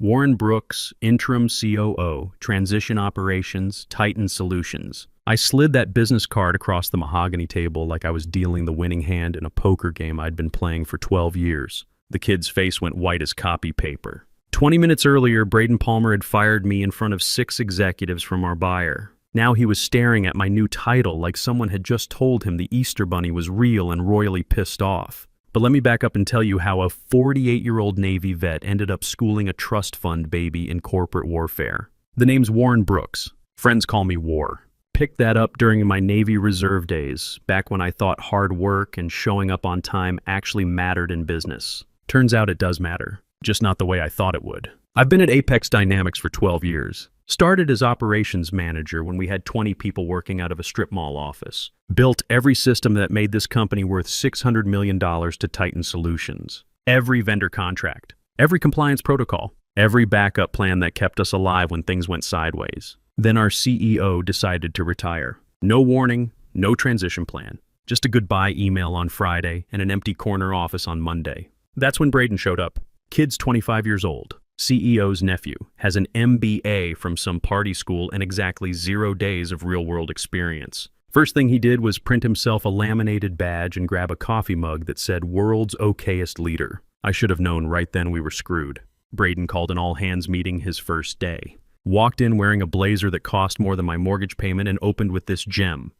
Warren Brooks, Interim COO, Transition Operations, Titan Solutions. I slid that business card across the mahogany table like I was dealing the winning hand in a poker game I'd been playing for 12 years. The kid's face went white as copy paper. 20 minutes earlier, Braden Palmer had fired me in front of 6 executives from our buyer. Now he was staring at my new title like someone had just told him the Easter Bunny was real and royally pissed off. But let me back up and tell you how a 48-year-old Navy vet ended up schooling a trust fund baby in corporate warfare. The name's Warren Brooks. Friends call me War. Picked that up during my Navy Reserve days, back when I thought hard work and showing up on time actually mattered in business. Turns out it does matter, just not the way I thought it would. I've been at Apex Dynamics for 12 years. Started as operations manager when we had 20 people working out of a strip mall office. Built every system that made this company worth $600 million to Titan Solutions. Every vendor contract. Every compliance protocol. Every backup plan that kept us alive when things went sideways. Then our CEO decided to retire. No warning, no transition plan. Just a goodbye email on Friday and an empty corner office on Monday. That's when Braden showed up. Kid's 25 years old. CEO's nephew, has an MBA from some party school and exactly 0 days of real-world experience. First thing he did was print himself a laminated badge and grab a coffee mug that said "World's Okayest Leader." I should have known right then we were screwed. Braden called an all-hands meeting his first day. Walked in wearing a blazer that cost more than my mortgage payment and opened with this gem.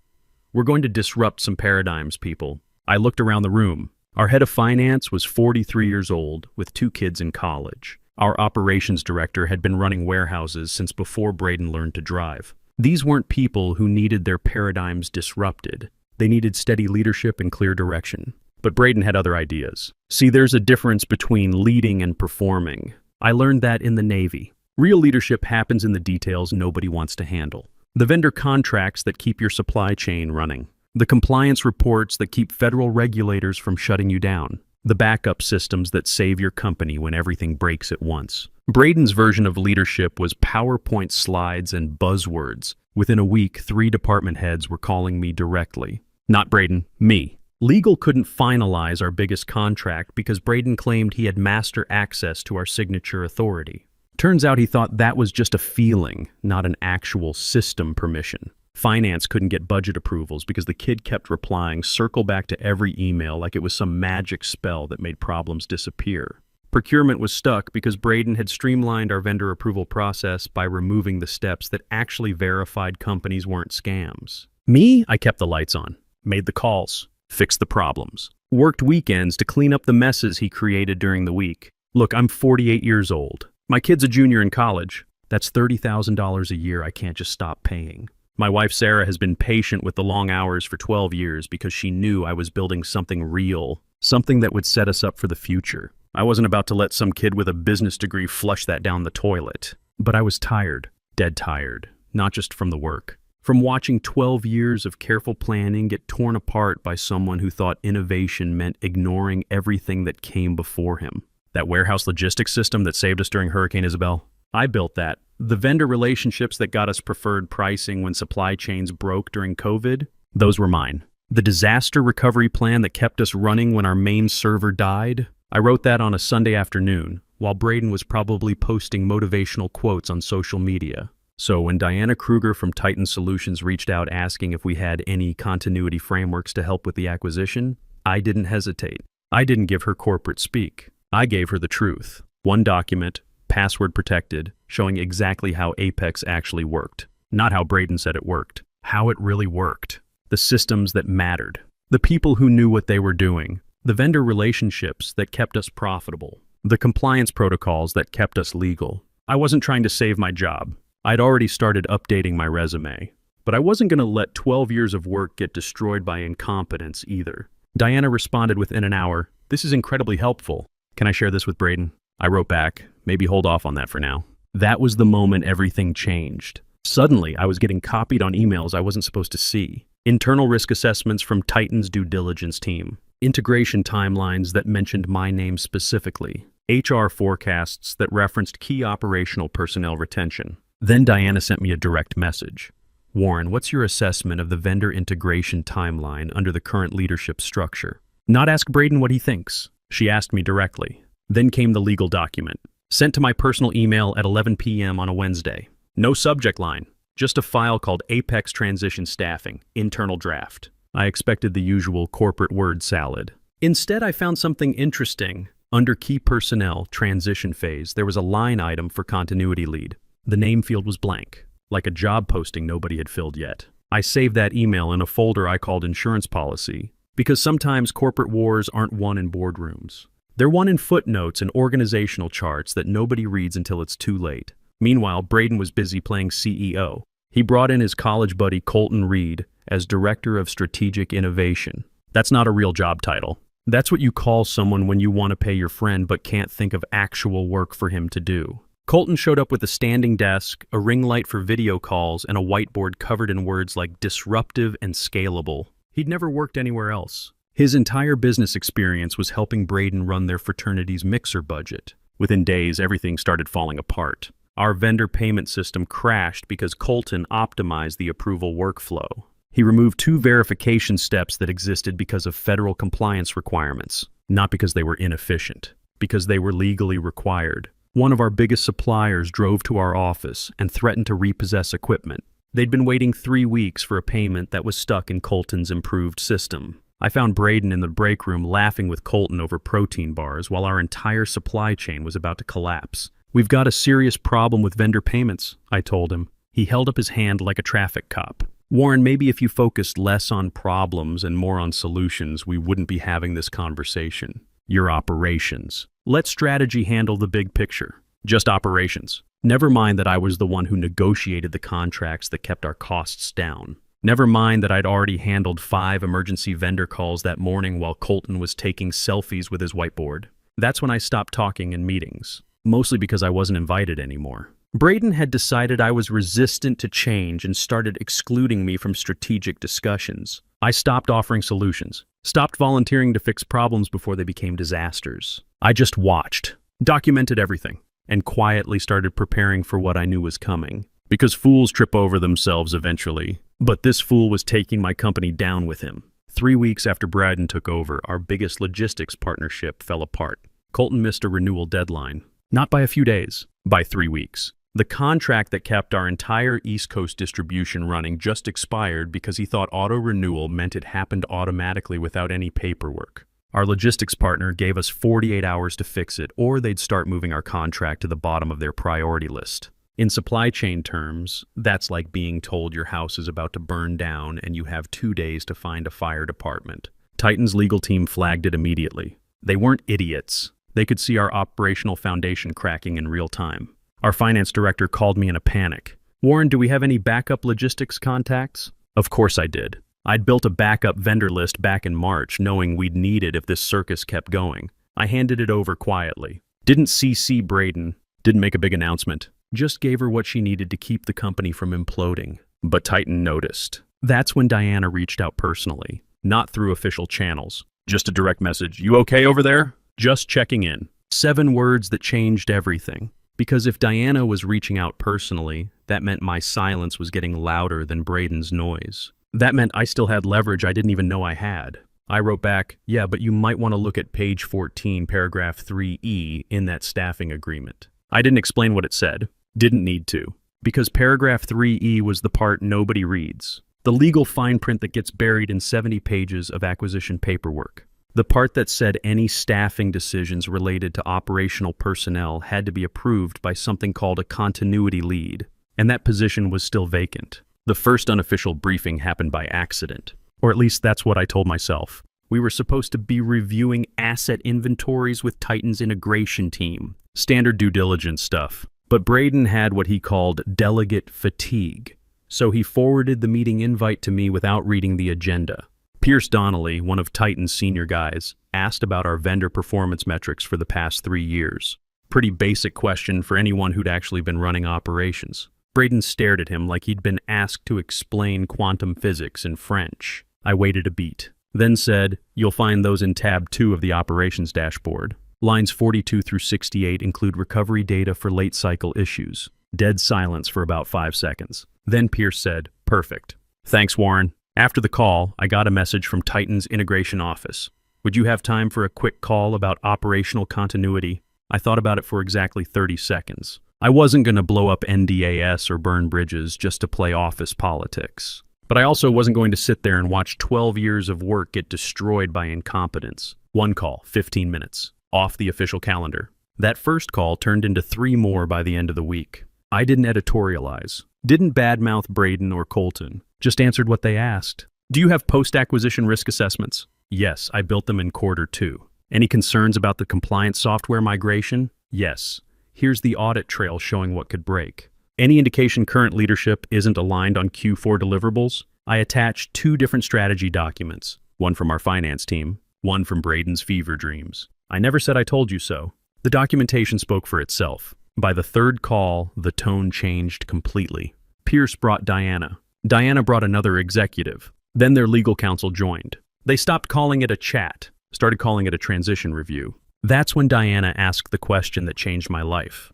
"We're going to disrupt some paradigms, people." I looked around the room. Our head of finance was 43 years old with 2 kids in college. Our operations director had been running warehouses since before Braden learned to drive. These weren't people who needed their paradigms disrupted. They needed steady leadership and clear direction. But Braden had other ideas. See, there's a difference between leading and performing. I learned that in the Navy. Real leadership happens in the details nobody wants to handle. The vendor contracts that keep your supply chain running. The compliance reports that keep federal regulators from shutting you down. The backup systems that save your company when everything breaks at once. Braden's version of leadership was PowerPoint slides and buzzwords. Within a week, 3 department heads were calling me directly. Not Braden, me. Legal couldn't finalize our biggest contract because Braden claimed he had master access to our signature authority. Turns out he thought that was just a feeling, not an actual system permission. Finance couldn't get budget approvals because the kid kept replying "circle back" to every email like it was some magic spell that made problems disappear. Procurement was stuck because Braden had streamlined our vendor approval process by removing the steps that actually verified companies weren't scams. Me, I kept the lights on, made the calls, fixed the problems, worked weekends to clean up the messes he created during the week. Look, I'm 48 years old. My kid's a junior in college. That's $30,000 a year I can't just stop paying. My wife Sarah has been patient with the long hours for 12 years because she knew I was building something real, something that would set us up for the future. I wasn't about to let some kid with a business degree flush that down the toilet. But I was tired, dead tired, not just from the work. From watching 12 years of careful planning get torn apart by someone who thought innovation meant ignoring everything that came before him. That warehouse logistics system that saved us during Hurricane Isabel, I built that. The vendor relationships that got us preferred pricing when supply chains broke during COVID, those were mine. The disaster recovery plan that kept us running when our main server died, I wrote that on a Sunday afternoon, while Braden was probably posting motivational quotes on social media. So when Diana Kruger from Titan Solutions reached out asking if we had any continuity frameworks to help with the acquisition, I didn't hesitate. I didn't give her corporate speak. I gave her the truth. One document, password protected, showing exactly how Apex actually worked. Not how Braden said it worked. How it really worked. The systems that mattered. The people who knew what they were doing. The vendor relationships that kept us profitable. The compliance protocols that kept us legal. I wasn't trying to save my job. I'd already started updating my resume. But I wasn't going to let 12 years of work get destroyed by incompetence either. Diana responded within an hour, "This is incredibly helpful. Can I share this with Braden?" I wrote back, "Maybe hold off on that for now." That was the moment everything changed. Suddenly, I was getting copied on emails I wasn't supposed to see. Internal risk assessments from Titan's due diligence team. Integration timelines that mentioned my name specifically. HR forecasts that referenced key operational personnel retention. Then Diana sent me a direct message. "Warren, what's your assessment of the vendor integration timeline under the current leadership structure?" Not ask Braden what he thinks. She asked me directly. Then came the legal document. Sent to my personal email at 11 p.m. on a Wednesday. No subject line, just a file called Apex Transition Staffing, internal draft. I expected the usual corporate word salad. Instead, I found something interesting. Under Key Personnel, Transition Phase, there was a line item for Continuity Lead. The name field was blank, like a job posting nobody had filled yet. I saved that email in a folder I called Insurance Policy, because sometimes corporate wars aren't won in boardrooms. They're won in footnotes and organizational charts that nobody reads until it's too late. Meanwhile, Braden was busy playing CEO. He brought in his college buddy Colton Reed as Director of Strategic Innovation. That's not a real job title. That's what you call someone when you want to pay your friend but can't think of actual work for him to do. Colton showed up with a standing desk, a ring light for video calls, and a whiteboard covered in words like disruptive and scalable. He'd never worked anywhere else. His entire business experience was helping Braden run their fraternity's mixer budget. Within days, everything started falling apart. Our vendor payment system crashed because Colton optimized the approval workflow. He removed 2 verification steps that existed because of federal compliance requirements, not because they were inefficient, because they were legally required. One of our biggest suppliers drove to our office and threatened to repossess equipment. They'd been waiting 3 weeks for a payment that was stuck in Colton's improved system. I found Braden in the break room laughing with Colton over protein bars while our entire supply chain was about to collapse. "We've got a serious problem with vendor payments," I told him. He held up his hand like a traffic cop. "Warren, maybe if you focused less on problems and more on solutions, we wouldn't be having this conversation. Your operations. Let strategy handle the big picture. Just operations. Never mind that I was the one who negotiated the contracts that kept our costs down. Never mind that I'd already handled 5 emergency vendor calls that morning while Colton was taking selfies with his whiteboard. That's when I stopped talking in meetings, mostly because I wasn't invited anymore. Braden had decided I was resistant to change and started excluding me from strategic discussions. I stopped offering solutions, stopped volunteering to fix problems before they became disasters. I just watched, documented everything, and quietly started preparing for what I knew was coming. Because fools trip over themselves eventually. But this fool was taking my company down with him. 3 weeks after Braden took over, our biggest logistics partnership fell apart. Colton missed a renewal deadline. Not by a few days, by 3 weeks. The contract that kept our entire East Coast distribution running just expired because he thought auto-renewal meant it happened automatically without any paperwork. Our logistics partner gave us 48 hours to fix it, or they'd start moving our contract to the bottom of their priority list. In supply chain terms, that's like being told your house is about to burn down and you have 2 days to find a fire department. Titan's legal team flagged it immediately. They weren't idiots. They could see our operational foundation cracking in real time. Our finance director called me in a panic. "Warren, do we have any backup logistics contacts?" Of course I did. I'd built a backup vendor list back in March, knowing we'd need it if this circus kept going. I handed it over quietly. Didn't CC Braden. Didn't make a big announcement. Just gave her what she needed to keep the company from imploding. But Titan noticed. That's when Diana reached out personally, not through official channels. Just a direct message. "You okay over there? Just checking in." 7 words that changed everything. Because if Diana was reaching out personally, that meant my silence was getting louder than Braden's noise. That meant I still had leverage I didn't even know I had. I wrote back, "Yeah, but you might want to look at page 14, paragraph 3E in that staffing agreement." I didn't explain what it said. Didn't need to. Because paragraph 3E was the part nobody reads. The legal fine print that gets buried in 70 pages of acquisition paperwork. The part that said any staffing decisions related to operational personnel had to be approved by something called a continuity lead, and that position was still vacant. The first unofficial briefing happened by accident, or at least that's what I told myself. We were supposed to be reviewing asset inventories with Titan's integration team, standard due diligence stuff. But Braden had what he called delegate fatigue, so he forwarded the meeting invite to me without reading the agenda. Pierce Donnelly, one of Titan's senior guys, asked about our vendor performance metrics for the past 3 years. Pretty basic question for anyone who'd actually been running operations. Braden stared at him like he'd been asked to explain quantum physics in French. I waited a beat, then said, "You'll find those in tab 2 of the operations dashboard. Lines 42 through 68 include recovery data for late cycle issues." Dead silence for about 5 seconds. Then Pierce said, "Perfect. Thanks, Warren." After the call, I got a message from Titan's integration office. "Would you have time for a quick call about operational continuity?" I thought about it for exactly 30 seconds. I wasn't going to blow up NDAS or burn bridges just to play office politics. But I also wasn't going to sit there and watch 12 years of work get destroyed by incompetence. One call, 15 minutes, off the official calendar. That first call turned into 3 more by the end of the week. I didn't editorialize, didn't badmouth Braden or Colton, just answered what they asked. Do you have post-acquisition risk assessments? Yes, I built them in Q2. Any concerns about the compliance software migration? Yes. Here's the audit trail showing what could break. Any indication current leadership isn't aligned on Q4 deliverables? I attached 2 different strategy documents, one from our finance team, one from Braden's fever dreams. I never said I told you so. The documentation spoke for itself. By the 3rd call, the tone changed completely. Pierce brought Diana. Diana brought another executive. Then their legal counsel joined. They stopped calling it a chat, started calling it a transition review. That's when Diana asked the question that changed my life.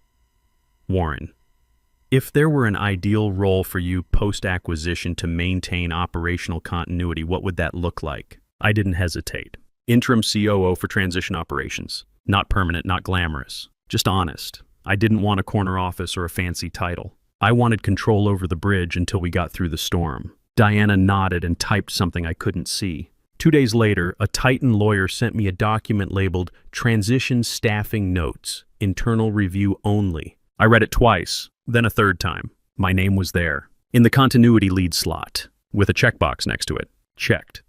Warren, if there were an ideal role for you post-acquisition to maintain operational continuity, what would that look like? I didn't hesitate. Interim COO for transition operations. Not permanent, not glamorous, just honest. I didn't want a corner office or a fancy title. I wanted control over the bridge until we got through the storm. Diana nodded and typed something I couldn't see. 2 days later, a Titan lawyer sent me a document labeled Transition Staffing Notes, Internal Review Only. I read it twice, then a 3rd time. My name was there, in the continuity lead slot, with a checkbox next to it. Checked.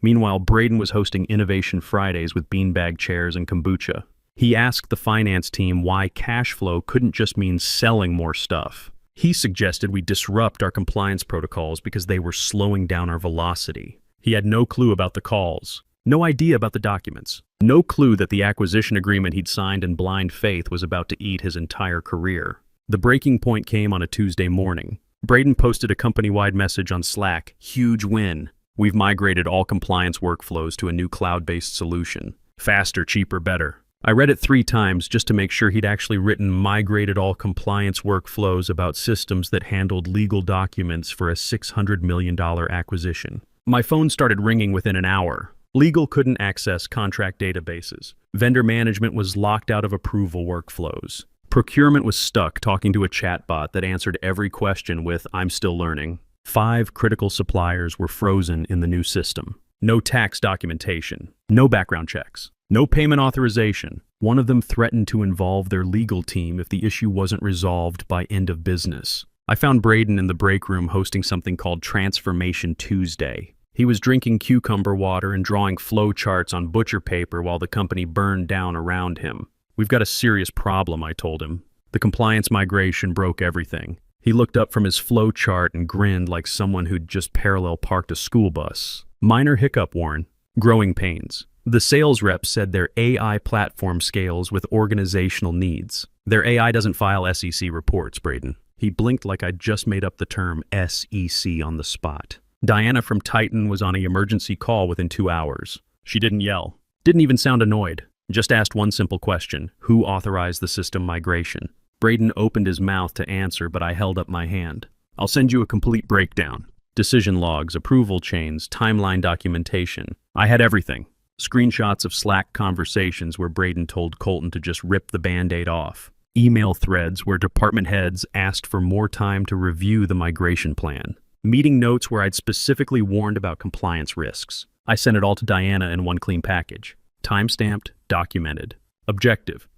Meanwhile, Braden was hosting Innovation Fridays with beanbag chairs and kombucha. He asked the finance team why cash flow couldn't just mean selling more stuff. He suggested we disrupt our compliance protocols because they were slowing down our velocity. He had no clue about the calls, no idea about the documents, no clue that the acquisition agreement he'd signed in blind faith was about to eat his entire career. The breaking point came on a Tuesday morning. Braden posted a company-wide message on Slack, "Huge win. We've migrated all compliance workflows to a new cloud-based solution. Faster, cheaper, better." I read it 3 times just to make sure he'd actually written migrated all compliance workflows about systems that handled legal documents for a $600 million acquisition. My phone started ringing within an hour. Legal couldn't access contract databases. Vendor management was locked out of approval workflows. Procurement was stuck talking to a chatbot that answered every question with, "I'm still learning." 5 critical suppliers were frozen in the new system. No tax documentation, no background checks, no payment authorization. One of them threatened to involve their legal team if the issue wasn't resolved by end of business. I found Braden in the break room hosting something called Transformation Tuesday. He was drinking cucumber water and drawing flow charts on butcher paper while the company burned down around him. "We've got a serious problem," I told him. "The compliance migration broke everything." He looked up from his flow chart and grinned like someone who'd just parallel parked a school bus. "Minor hiccup, Warren. Growing pains. The sales rep said their AI platform scales with organizational needs. Their AI doesn't file SEC reports, Braden." He blinked like I'd just made up the term SEC on the spot. Diana from Titan was on an emergency call within 2 hours. She didn't yell, didn't even sound annoyed, just asked one simple question: who authorized the system migration? Braden opened his mouth to answer, but I held up my hand. "I'll send you a complete breakdown. Decision logs, approval chains, timeline documentation. I had everything. Screenshots of Slack conversations where Braden told Colton to just rip the Band-Aid off. Email threads where department heads asked for more time to review the migration plan. Meeting notes where I'd specifically warned about compliance risks. I sent it all to Diana in one clean package. Time-stamped, documented. Objective.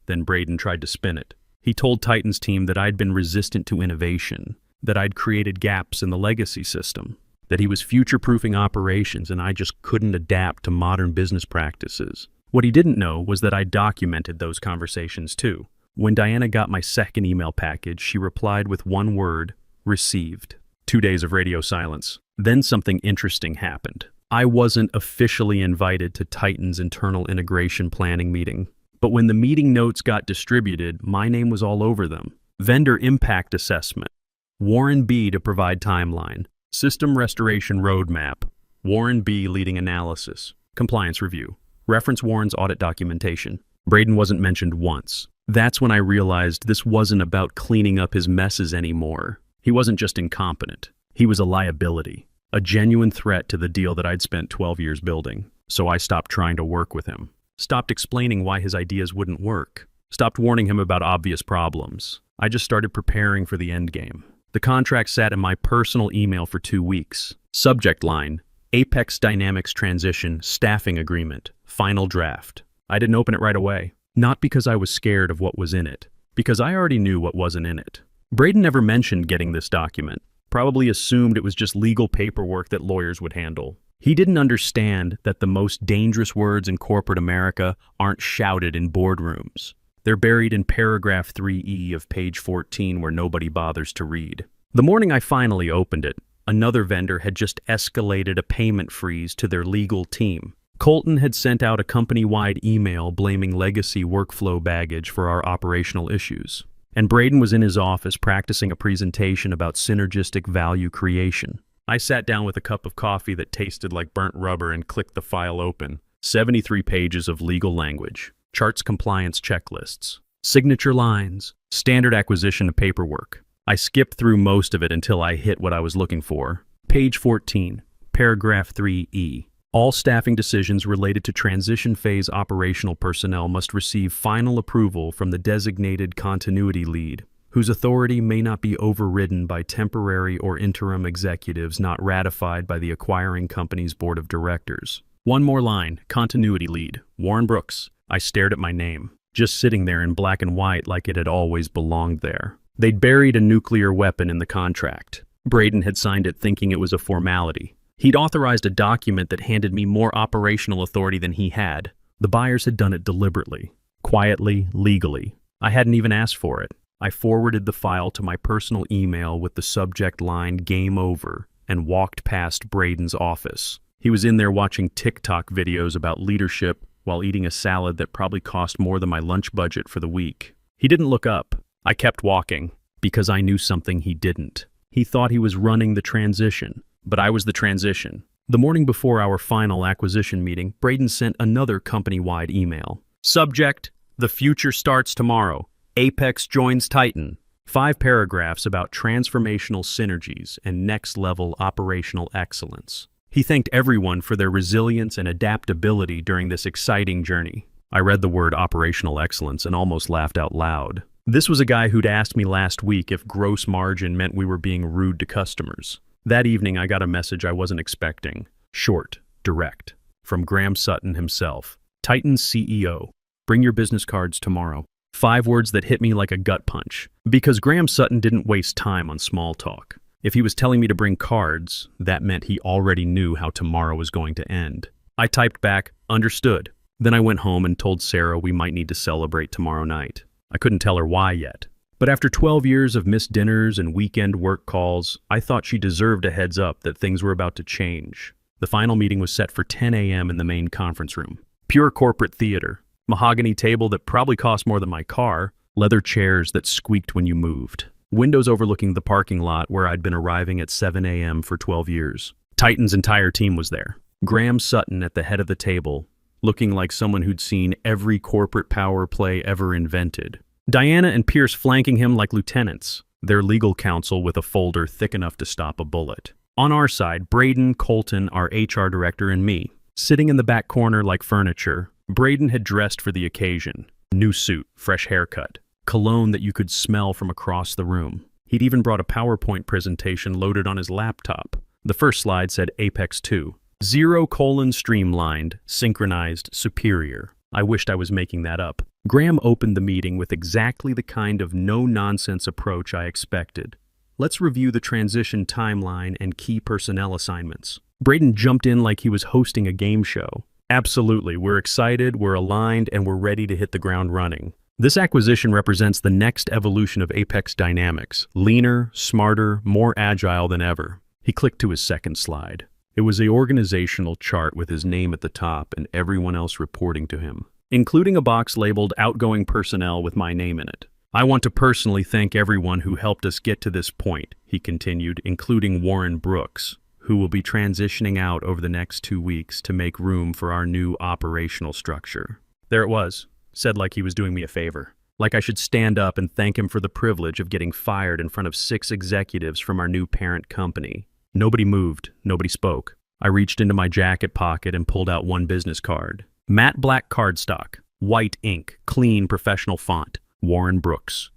Then Braden tried to spin it. He told Titan's team that I'd been resistant to innovation, that I'd created gaps in the legacy system, that he was future-proofing operations and I just couldn't adapt to modern business practices. What he didn't know was that I documented those conversations too. When Diana got my second email package, she replied with one word: received. 2 days of radio silence. Then something interesting happened. I wasn't officially invited to Titan's internal integration planning meeting, but when the meeting notes got distributed, my name was all over them. Vendor impact assessment. Warren B. to provide timeline. System restoration roadmap. Warren B. leading analysis. Compliance review. Reference Warren's audit documentation. Braden wasn't mentioned once. That's when I realized this wasn't about cleaning up his messes anymore. He wasn't just incompetent. He was a liability, a genuine threat to the deal that I'd spent 12 years building. So I stopped trying to work with him, stopped explaining why his ideas wouldn't work. Stopped warning him about obvious problems. I just started preparing for the endgame. The contract sat in my personal email for 2 weeks. Subject line: Apex Dynamics Transition Staffing Agreement. Final draft. I didn't open it right away. Not because I was scared of what was in it, because I already knew what wasn't in it. Braden never mentioned getting this document. Probably assumed it was just legal paperwork that lawyers would handle. He didn't understand that the most dangerous words in corporate America aren't shouted in boardrooms. They're buried in paragraph 3E of page 14 where nobody bothers to read. The morning I finally opened it, another vendor had just escalated a payment freeze to their legal team. Colton had sent out a company-wide email blaming legacy workflow baggage for our operational issues. And Braden was in his office practicing a presentation about synergistic value creation. I sat down with a cup of coffee that tasted like burnt rubber and clicked the file open. 73 pages of legal language. Charts compliance checklists, signature lines, standard acquisition paperwork. I skipped through most of it until I hit what I was looking for. Page 14, paragraph 3E. All staffing decisions related to transition phase operational personnel must receive final approval from the designated continuity lead, whose authority may not be overridden by temporary or interim executives not ratified by the acquiring company's board of directors. One more line, continuity lead, Warren Brooks. I stared at my name, just sitting there in black and white like it had always belonged there. They'd buried a nuclear weapon in the contract. Braden had signed it thinking it was a formality. He'd authorized a document that handed me more operational authority than he had. The buyers had done it deliberately, quietly, legally. I hadn't even asked for it. I forwarded the file to my personal email with the subject line "Game Over" and walked past Braden's office. He was in there watching TikTok videos about leadership while eating a salad that probably cost more than my lunch budget for the week. He didn't look up. I kept walking, because I knew something he didn't. He thought he was running the transition, but I was the transition. The morning before our final acquisition meeting, Braden sent another company-wide email. Subject: The future starts tomorrow. Apex joins Titan. 5 paragraphs about transformational synergies and next-level operational excellence. He thanked everyone for their resilience and adaptability during this exciting journey. I read the word operational excellence and almost laughed out loud. This was a guy who'd asked me last week if gross margin meant we were being rude to customers. That evening, I got a message I wasn't expecting. Short, direct, from Graham Sutton himself. Titan's CEO. Bring your business cards tomorrow. 5 words that hit me like a gut punch. Because Graham Sutton didn't waste time on small talk. If he was telling me to bring cards, that meant he already knew how tomorrow was going to end. I typed back, understood. Then I went home and told Sarah we might need to celebrate tomorrow night. I couldn't tell her why yet. But after 12 years of missed dinners and weekend work calls, I thought she deserved a heads up that things were about to change. The final meeting was set for 10 a.m. in the main conference room. Pure corporate theater. Mahogany table that probably cost more than my car. Leather chairs that squeaked when you moved. Windows overlooking the parking lot where I'd been arriving at 7 a.m. for 12 years. Titan's entire team was there. Graham Sutton at the head of the table, looking like someone who'd seen every corporate power play ever invented. Diana and Pierce flanking him like lieutenants, their legal counsel with a folder thick enough to stop a bullet. On our side, Braden, Colton, our HR director, and me, sitting in the back corner like furniture. Braden had dressed for the occasion. New suit, fresh haircut, cologne that you could smell from across the room. He'd even brought a PowerPoint presentation loaded on his laptop. The first slide said Apex 2. 0: streamlined, synchronized, superior. I wished I was making that up. Graham opened the meeting with exactly the kind of no-nonsense approach I expected. Let's review the transition timeline and key personnel assignments. Braden jumped in like he was hosting a game show. Absolutely, we're excited, we're aligned, and we're ready to hit the ground running. This acquisition represents the next evolution of Apex Dynamics. Leaner, smarter, more agile than ever. He clicked to his second slide. It was an organizational chart with his name at the top and everyone else reporting to him, including a box labeled outgoing personnel with my name in it. I want to personally thank everyone who helped us get to this point, he continued, including Warren Brooks, who will be transitioning out over the next 2 weeks to make room for our new operational structure. There it was, said like he was doing me a favor. Like I should stand up and thank him for the privilege of getting fired in front of 6 executives from our new parent company. Nobody moved, nobody spoke. I reached into my jacket pocket and pulled out one business card. Matte black cardstock, White ink, clean professional font. Warren Brooks,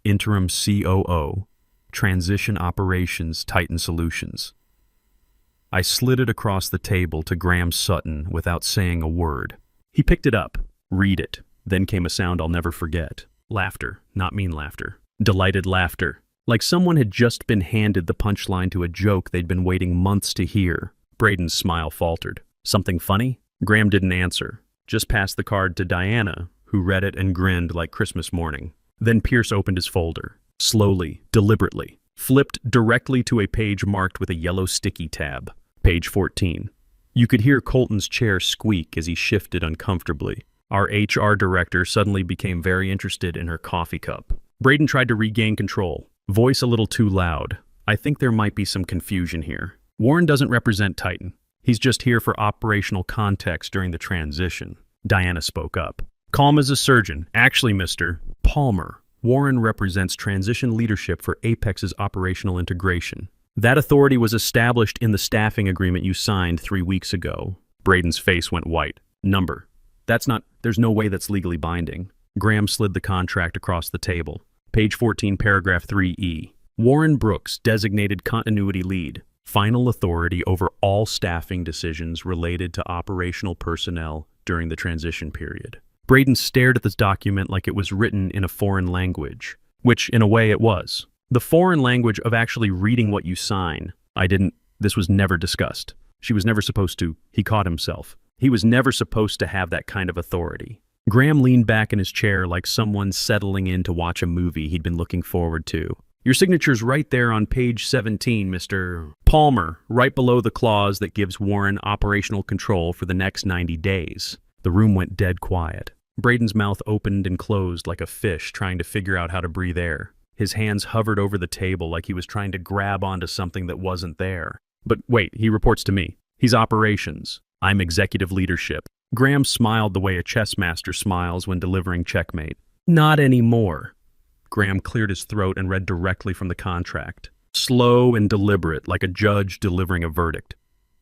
Interim COO, Transition Operations, Titan Solutions. I slid it across the table to Graham Sutton without saying a word. He picked it up. Read it. Then came a sound I'll never forget. Laughter, not mean laughter. Delighted laughter. Like someone had just been handed the punchline to a joke they'd been waiting months to hear. Braden's smile faltered. Something funny? Graham didn't answer. Just passed the card to Diana, who read it and grinned like Christmas morning. Then Pierce opened his folder. Slowly, deliberately. Flipped directly to a page marked with a yellow sticky tab. Page 14. You could hear Colton's chair squeak as he shifted uncomfortably. Our HR director suddenly became very interested in her coffee cup. Braden tried to regain control. Voice a little too loud. I think there might be some confusion here. Warren doesn't represent Titan. He's just here for operational context during the transition. Diana spoke up. Calm as a surgeon. Actually, Mr. Palmer, Warren represents transition leadership for Apex's operational integration. That authority was established in the staffing agreement you signed 3 weeks ago. Braden's face went white. Number. There's no way that's legally binding. Graham slid the contract across the table. Page 14, paragraph 3E. Warren Brooks, designated continuity lead. Final authority over all staffing decisions related to operational personnel during the transition period. Braden stared at this document like it was written in a foreign language, which in a way it was. The foreign language of actually reading what you sign. This was never discussed. She was never supposed to. He caught himself. He was never supposed to have that kind of authority. Graham leaned back in his chair like someone settling in to watch a movie he'd been looking forward to. Your signature's right there on page 17, Mr. Palmer, right below the clause that gives Warren operational control for the next 90 days. The room went dead quiet. Braden's mouth opened and closed like a fish trying to figure out how to breathe air. His hands hovered over the table like he was trying to grab onto something that wasn't there. But wait, he reports to me. He's operations. I'm executive leadership. Graham smiled the way a chess master smiles when delivering checkmate. Not anymore. Graham cleared his throat and read directly from the contract. Slow and deliberate, like a judge delivering a verdict.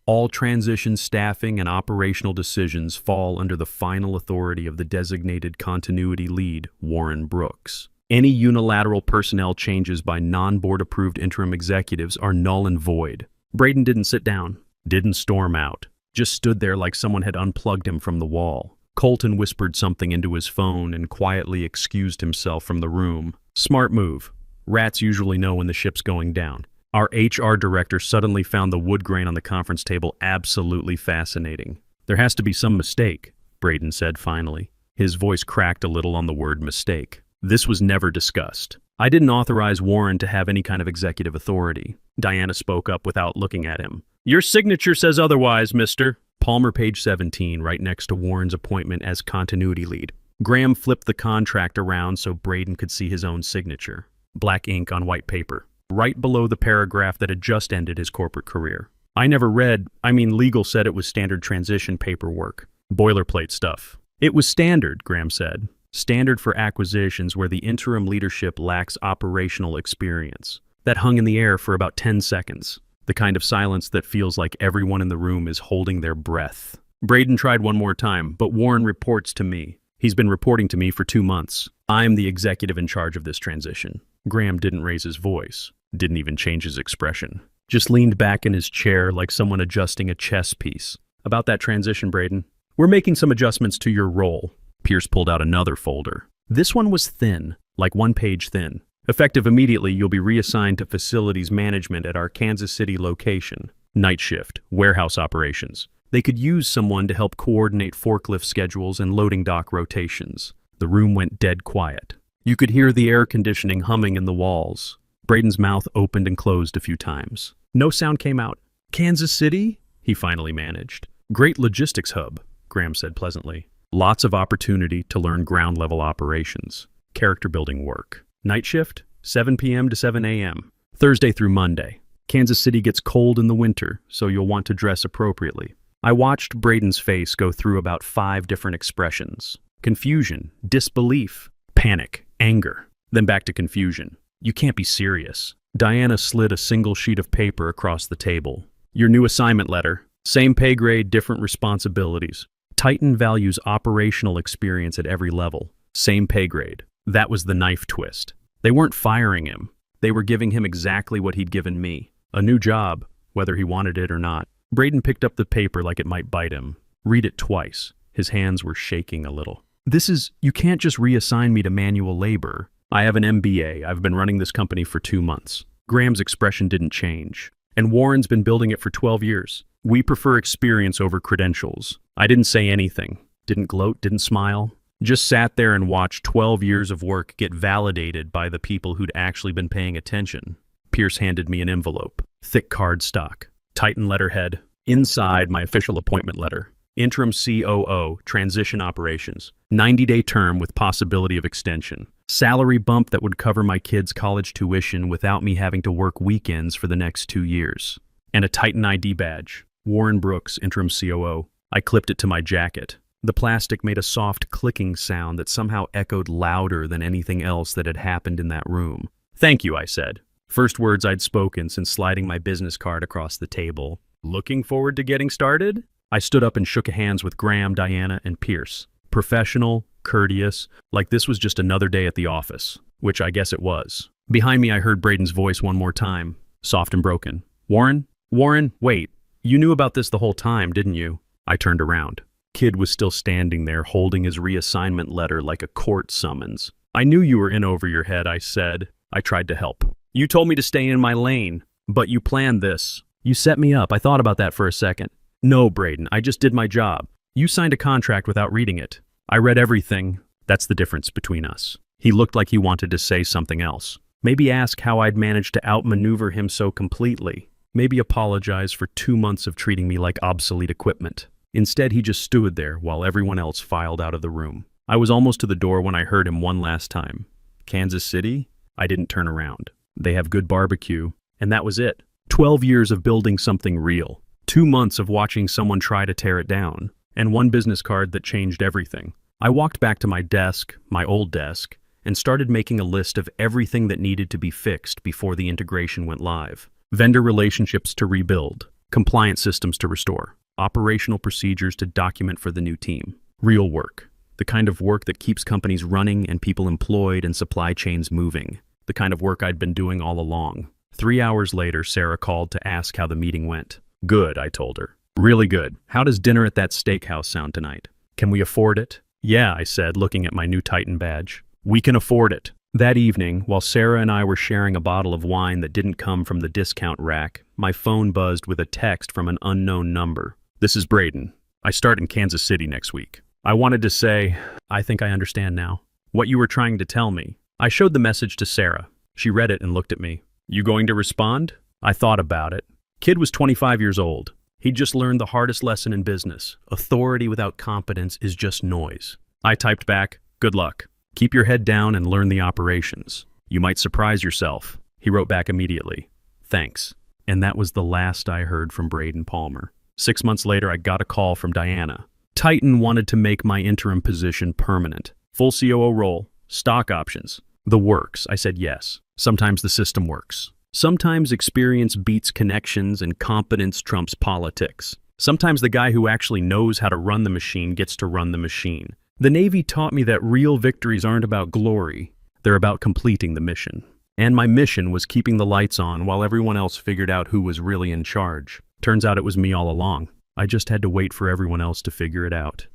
All transition staffing and operational decisions fall under the final authority of the designated continuity lead, Warren Brooks. Any unilateral personnel changes by non-board-approved interim executives are null and void. Braden didn't sit down, didn't storm out. Just stood there like someone had unplugged him from the wall. Colton whispered something into his phone and quietly excused himself from the room. Smart move. Rats usually know when the ship's going down. Our HR director suddenly found the wood grain on the conference table absolutely fascinating. There has to be some mistake, Braden said finally. His voice cracked a little on the word mistake. This was never discussed. I didn't authorize Warren to have any kind of executive authority. Diana spoke up without looking at him. Your signature says otherwise, Mr. Palmer, page 17, right next to Warren's appointment as continuity lead. Graham flipped the contract around so Braden could see his own signature. Black ink on white paper, right below the paragraph that had just ended his corporate career. Legal said it was standard transition paperwork. Boilerplate stuff. It was standard, Graham said. Standard for acquisitions where the interim leadership lacks operational experience. That hung in the air for about 10 seconds. The kind of silence that feels like everyone in the room is holding their breath. Braden tried one more time, but Warren reports to me. He's been reporting to me for 2 months. I'm the executive in charge of this transition. Graham didn't raise his voice, didn't even change his expression. Just leaned back in his chair like someone adjusting a chess piece. About that transition, Braden. We're making some adjustments to your role. Pierce pulled out another folder. This one was thin, like 1 page thin. Effective immediately, you'll be reassigned to facilities management at our Kansas City location. Night shift, warehouse operations. They could use someone to help coordinate forklift schedules and loading dock rotations. The room went dead quiet. You could hear the air conditioning humming in the walls. Braden's mouth opened and closed a few times. No sound came out. Kansas City? He finally managed. Great logistics hub, Graham said pleasantly. Lots of opportunity to learn ground-level operations. Character building work. Night shift, 7 p.m. to 7 a.m., Thursday through Monday. Kansas City gets cold in the winter, so you'll want to dress appropriately. I watched Braden's face go through about 5 different expressions. Confusion, disbelief, panic, anger, then back to confusion. You can't be serious. Diana slid a single sheet of paper across the table. Your new assignment letter. Same pay grade, different responsibilities. Titan values operational experience at every level. Same pay grade. That was the knife twist. They weren't firing him. They were giving him exactly what he'd given me. A new job, whether he wanted it or not. Braden picked up the paper like it might bite him. Read it twice. His hands were shaking a little. You can't just reassign me to manual labor. I have an MBA. I've been running this company for 2 months. Graham's expression didn't change. And Warren's been building it for 12 years. We prefer experience over credentials. I didn't say anything. Didn't gloat, didn't smile. Just sat there and watched 12 years of work get validated by the people who'd actually been paying attention. Pierce handed me an envelope. Thick cardstock. Titan letterhead. Inside, my official appointment letter. Interim COO, transition operations. 90-day term with possibility of extension. Salary bump that would cover my kids' college tuition without me having to work weekends for the next 2 years. And a Titan ID badge. Warren Brooks, interim COO. I clipped it to my jacket. The plastic made a soft clicking sound that somehow echoed louder than anything else that had happened in that room. Thank you, I said. First words I'd spoken since sliding my business card across the table. Looking forward to getting started? I stood up and shook hands with Graham, Diana, and Pierce. Professional, courteous, like this was just another day at the office, which I guess it was. Behind me I heard Braden's voice one more time, soft and broken. Warren, wait, you knew about this the whole time, didn't you? I turned around. Kid was still standing there holding his reassignment letter like a court summons. I knew you were in over your head, I said. I tried to help. You told me to stay in my lane, but you planned this. You set me up. I thought about that for a second. No, Braden, I just did my job. You signed a contract without reading it. I read everything. That's the difference between us. He looked like he wanted to say something else. Maybe ask how I'd managed to outmaneuver him so completely. Maybe apologize for 2 months of treating me like obsolete equipment. Instead, he just stood there while everyone else filed out of the room. I was almost to the door when I heard him one last time. Kansas City? I didn't turn around. They have good barbecue, and that was it. 12 years of building something real. 2 months of watching someone try to tear it down, and one business card that changed everything. I walked back to my desk, my old desk, and started making a list of everything that needed to be fixed before the integration went live. Vendor relationships to rebuild, compliance systems to restore, operational procedures to document for the new team. Real work, the kind of work that keeps companies running and people employed and supply chains moving. The kind of work I'd been doing all along. 3 hours later, Sarah called to ask how the meeting went. Good, I told her. Really good. How does dinner at that steakhouse sound tonight? Can we afford it? Yeah, I said, looking at my new Titan badge. We can afford it. That evening, while Sarah and I were sharing a bottle of wine that didn't come from the discount rack, my phone buzzed with a text from an unknown number. This is Braden. I start in Kansas City next week. I wanted to say, I think I understand now. What you were trying to tell me. I showed the message to Sarah. She read it and looked at me. You going to respond? I thought about it. Kid was 25 years old. He'd just learned the hardest lesson in business. Authority without competence is just noise. I typed back, good luck. Keep your head down and learn the operations. You might surprise yourself. He wrote back immediately. Thanks. And that was the last I heard from Braden Palmer. 6 months later, I got a call from Diana. Titan wanted to make my interim position permanent. Full COO role, stock options. The works. I said yes. Sometimes the system works. Sometimes experience beats connections and competence trumps politics. Sometimes the guy who actually knows how to run the machine gets to run the machine. The Navy taught me that real victories aren't about glory. They're about completing the mission. And my mission was keeping the lights on while everyone else figured out who was really in charge. Turns out it was me all along. I just had to wait for everyone else to figure it out.